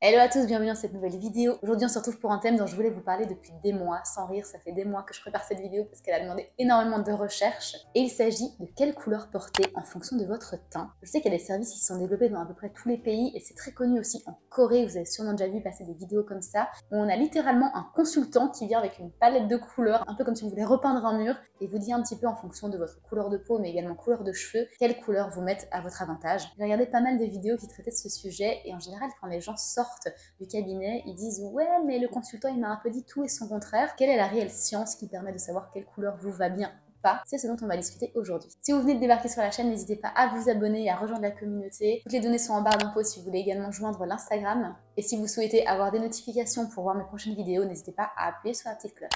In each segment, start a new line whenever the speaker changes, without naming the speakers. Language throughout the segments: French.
Hello à tous, bienvenue dans cette nouvelle vidéo. Aujourd'hui on se retrouve pour un thème dont je voulais vous parler depuis des mois. Sans rire, ça fait des mois que je prépare cette vidéo parce qu'elle a demandé énormément de recherches. Et il s'agit de quelle couleur porter en fonction de votre teint. Je sais qu'il y a des services qui se sont développés dans à peu près tous les pays et c'est très connu aussi en Corée. Vous avez sûrement déjà vu passer des vidéos comme ça où on a littéralement un consultant qui vient avec une palette de couleurs, un peu comme si vous voulez repeindre un mur et vous dit un petit peu en fonction de votre couleur de peau mais également couleur de cheveux, quelle couleur vous mettre à votre avantage. J'ai regardé pas mal de vidéos qui traitaient de ce sujet et en général quand les gens sortent du cabinet, ils disent ouais mais le consultant il m'a un peu dit tout et son contraire. Quelle est la réelle science qui permet de savoir quelle couleur vous va bien ou pas? C'est ce dont on va discuter aujourd'hui. Si vous venez de débarquer sur la chaîne, n'hésitez pas à vous abonner et à rejoindre la communauté. Toutes les données sont en barre d'infos si vous voulez également joindre l'Instagram. Et si vous souhaitez avoir des notifications pour voir mes prochaines vidéos, n'hésitez pas à appuyer sur la petite cloche.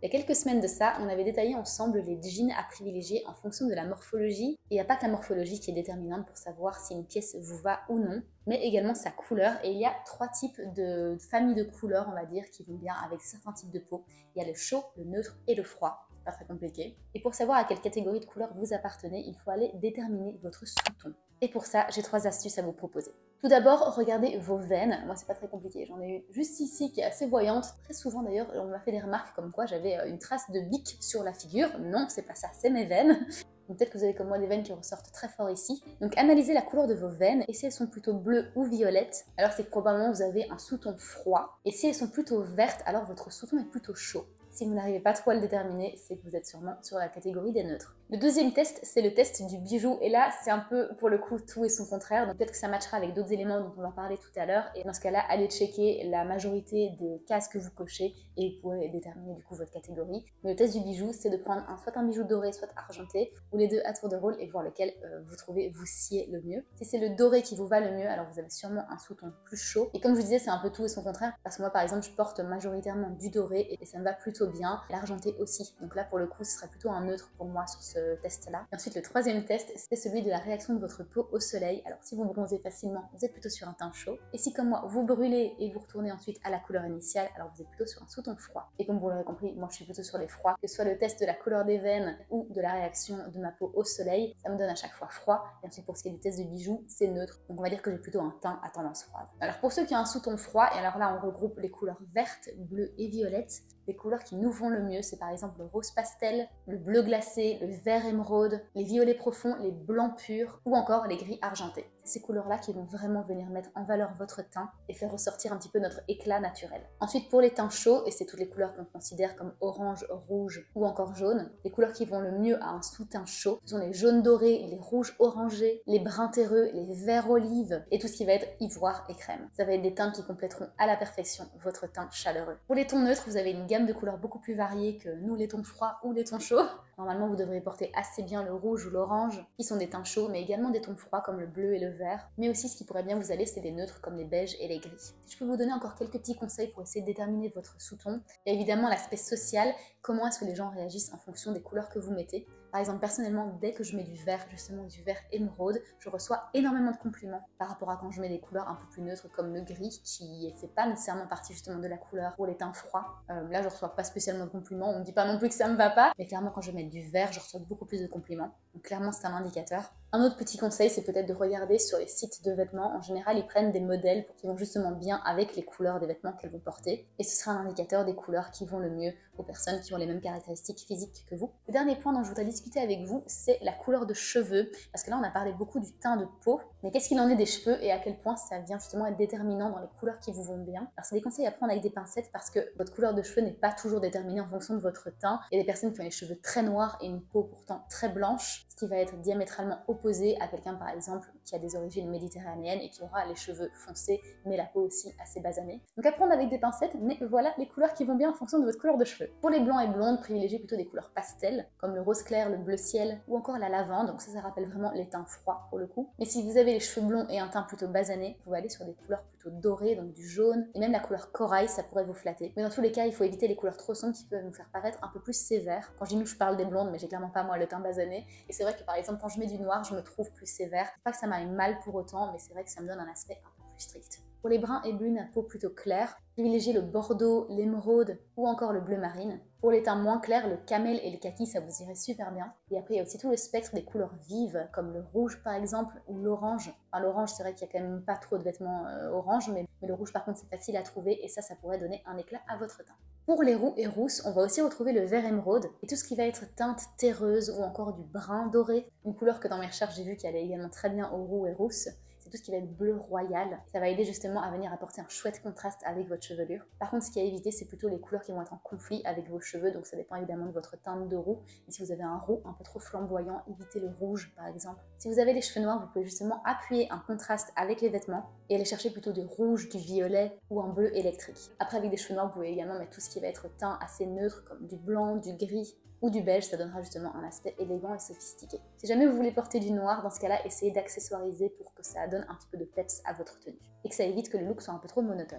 Il y a quelques semaines de ça, on avait détaillé ensemble les jeans à privilégier en fonction de la morphologie. Et il n'y a pas que la morphologie qui est déterminante pour savoir si une pièce vous va ou non, mais également sa couleur. Et il y a 3 types de familles de couleurs, on va dire, qui vont bien avec certains types de peau. Il y a le chaud, le neutre et le froid. C'est pas très compliqué. Et pour savoir à quelle catégorie de couleur vous appartenez, il faut aller déterminer votre sous-ton. Et pour ça, j'ai 3 astuces à vous proposer. Tout d'abord, regardez vos veines. Moi, c'est pas très compliqué. J'en ai une juste ici qui est assez voyante. Très souvent d'ailleurs, on m'a fait des remarques comme quoi j'avais une trace de bic sur la figure. Non, c'est pas ça, c'est mes veines. Donc peut-être que vous avez comme moi des veines qui ressortent très fort ici. Donc analysez la couleur de vos veines et si elles sont plutôt bleues ou violettes, alors c'est que probablement vous avez un sous-ton froid. Et si elles sont plutôt vertes, alors votre sous-ton est plutôt chaud. Si vous n'arrivez pas trop à le déterminer, c'est que vous êtes sûrement sur la catégorie des neutres. Le deuxième test, c'est le test du bijou. Et là, c'est un peu, pour le coup, tout et son contraire. Donc peut-être que ça matchera avec d'autres éléments dont on va parler tout à l'heure. Et dans ce cas-là, allez checker la majorité des cases que vous cochez et vous pourrez déterminer du coup votre catégorie. Mais le test du bijou, c'est de prendre soit un bijou doré, soit argenté, ou les deux à tour de rôle et voir lequel vous trouvez vous sciez le mieux. Si c'est le doré qui vous va le mieux, alors vous avez sûrement un sous-ton plus chaud. Et comme je vous disais, c'est un peu tout et son contraire. Parce que moi, par exemple, je porte majoritairement du doré et ça me va plutôt bien. L'argenté aussi. Donc là, pour le coup, ce serait plutôt un neutre pour moi sur ce test-là. Et ensuite, le troisième test, c'est celui de la réaction de votre peau au soleil. Alors, si vous bronzez facilement, vous êtes plutôt sur un teint chaud. Et si, comme moi, vous brûlez et vous retournez ensuite à la couleur initiale, alors vous êtes plutôt sur un sous-ton froid. Et comme vous l'aurez compris, moi, je suis plutôt sur les froids. Que ce soit le test de la couleur des veines ou de la réaction de ma peau au soleil, ça me donne à chaque fois froid. Et ensuite, pour ce qui est du test de bijoux, c'est neutre. Donc, on va dire que j'ai plutôt un teint à tendance froide. Alors, pour ceux qui ont un sous-ton froid, et alors là, on regroupe les couleurs vertes, bleues et violettes. Les couleurs qui nous vont le mieux, c'est par exemple le rose pastel, le bleu glacé, le vert émeraude, les violets profonds, les blancs purs ou encore les gris argentés. C'est ces couleurs-là qui vont vraiment venir mettre en valeur votre teint et faire ressortir un petit peu notre éclat naturel. Ensuite, pour les teints chauds, et c'est toutes les couleurs qu'on considère comme orange, rouge ou encore jaune, les couleurs qui vont le mieux à un sous-teint chaud, ce sont les jaunes dorés, les rouges orangés, les bruns terreux, les verts olives et tout ce qui va être ivoire et crème. Ça va être des teintes qui compléteront à la perfection votre teint chaleureux. Pour les tons neutres, vous avez une gamme de couleurs beaucoup plus variées que nous les tons froids ou les tons chauds. Normalement, vous devriez porter assez bien le rouge ou l'orange, qui sont des teints chauds, mais également des tons froids comme le bleu et le vert. Mais aussi, ce qui pourrait bien vous aller, c'est des neutres comme les beiges et les gris. Si je peux vous donner encore quelques petits conseils pour essayer de déterminer votre sous-ton, il y a évidemment l'aspect social, comment est-ce que les gens réagissent en fonction des couleurs que vous mettez. Par exemple, personnellement, dès que je mets du vert, justement du vert émeraude, je reçois énormément de compliments par rapport à quand je mets des couleurs un peu plus neutres comme le gris, qui ne fait pas nécessairement partie justement de la couleur pour les teints froids. Là, je reçois pas spécialement de compliments, on me dit pas non plus que ça me va pas, mais clairement quand je mets du vert, je reçois beaucoup plus de compliments. Donc clairement, c'est un indicateur. Un autre petit conseil, c'est peut-être de regarder sur les sites de vêtements. En général, ils prennent des modèles qui vont justement bien avec les couleurs des vêtements qu'elles vont porter. Et ce sera un indicateur des couleurs qui vont le mieux aux personnes qui ont les mêmes caractéristiques physiques que vous. Le dernier point dont je voudrais discuter avec vous, c'est la couleur de cheveux. Parce que là, on a parlé beaucoup du teint de peau. Mais qu'est-ce qu'il en est des cheveux et à quel point ça vient justement être déterminant dans les couleurs qui vous vont bien? Alors, c'est des conseils à prendre avec des pincettes parce que votre couleur de cheveux n'est pas toujours déterminée en fonction de votre teint. Il y a des personnes qui ont les cheveux très noirs et une peau pourtant très blanche, ce qui va être diamétralement opposé à quelqu'un par exemple qui a des origines méditerranéennes et qui aura les cheveux foncés mais la peau aussi assez basanée. Donc à prendre avec des pincettes, mais voilà les couleurs qui vont bien en fonction de votre couleur de cheveux. Pour les blancs et blondes, privilégiez plutôt des couleurs pastel comme le rose clair, le bleu ciel ou encore la lavande, donc ça rappelle vraiment les teints froids pour le coup. Mais si vous avez les cheveux blonds et un teint plutôt basané, vous pouvez aller sur des couleurs plutôt dorées, donc du jaune, et même la couleur corail, ça pourrait vous flatter. Mais dans tous les cas, il faut éviter les couleurs trop sombres qui peuvent nous faire paraître un peu plus sévères. Quand je dis nous, je parle des blondes, mais j'ai clairement pas moi le teint basané. Et c'est vrai que par exemple, quand je mets du noir, je me trouve plus sévère. Pas que ça m'aille mal pour autant, mais c'est vrai que ça me donne un aspect un peu plus strict. Pour les bruns et brunes à peau plutôt claire, privilégiez le bordeaux, l'émeraude ou encore le bleu marine. Pour les teints moins clairs, le camel et le kaki, ça vous irait super bien. Et après, il y a aussi tout le spectre des couleurs vives, comme le rouge par exemple, ou l'orange. Enfin, l'orange, c'est vrai qu'il n'y a quand même pas trop de vêtements orange, mais le rouge par contre, c'est facile à trouver et ça pourrait donner un éclat à votre teint. Pour les roux et rousses, on va aussi retrouver le vert émeraude et tout ce qui va être teinte terreuse ou encore du brun doré, une couleur que dans mes recherches j'ai vu qui allait également très bien aux roux et rousses. C'est tout ce qui va être bleu royal. Ça va aider justement à venir apporter un chouette contraste avec votre chevelure. Par contre, ce qui est à éviter, c'est plutôt les couleurs qui vont être en conflit avec vos cheveux, donc ça dépend évidemment de votre teinte de roux. Et si vous avez un roux un peu trop flamboyant, évitez le rouge par exemple. Si vous avez les cheveux noirs, vous pouvez justement appuyer un contraste avec les vêtements et aller chercher plutôt du rouge, du violet ou un bleu électrique. Après, avec des cheveux noirs, vous pouvez également mettre tout ce qui va être teint assez neutre, comme du blanc, du gris, ou du beige, ça donnera justement un aspect élégant et sophistiqué. Si jamais vous voulez porter du noir, dans ce cas-là, essayez d'accessoiriser pour que ça donne un petit peu de peps à votre tenue et que ça évite que le look soit un peu trop monotone.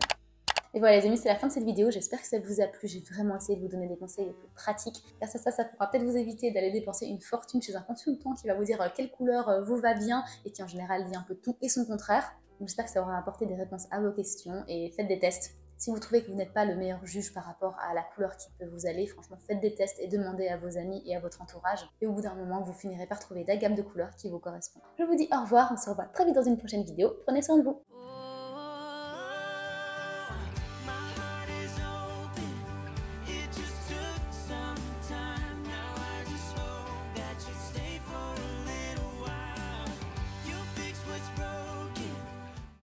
Et voilà les amis, c'est la fin de cette vidéo, j'espère que ça vous a plu, j'ai vraiment essayé de vous donner des conseils les plus pratiques. Grâce à ça pourra peut-être vous éviter d'aller dépenser une fortune chez un consultant qui va vous dire quelle couleur vous va bien et qui en général dit un peu tout et son contraire. Donc j'espère que ça aura apporté des réponses à vos questions et faites des tests. Si vous trouvez que vous n'êtes pas le meilleur juge par rapport à la couleur qui peut vous aller, franchement faites des tests et demandez à vos amis et à votre entourage. Et au bout d'un moment, vous finirez par trouver la gamme de couleurs qui vous correspond. Je vous dis au revoir, on se revoit très vite dans une prochaine vidéo. Prenez soin de vous.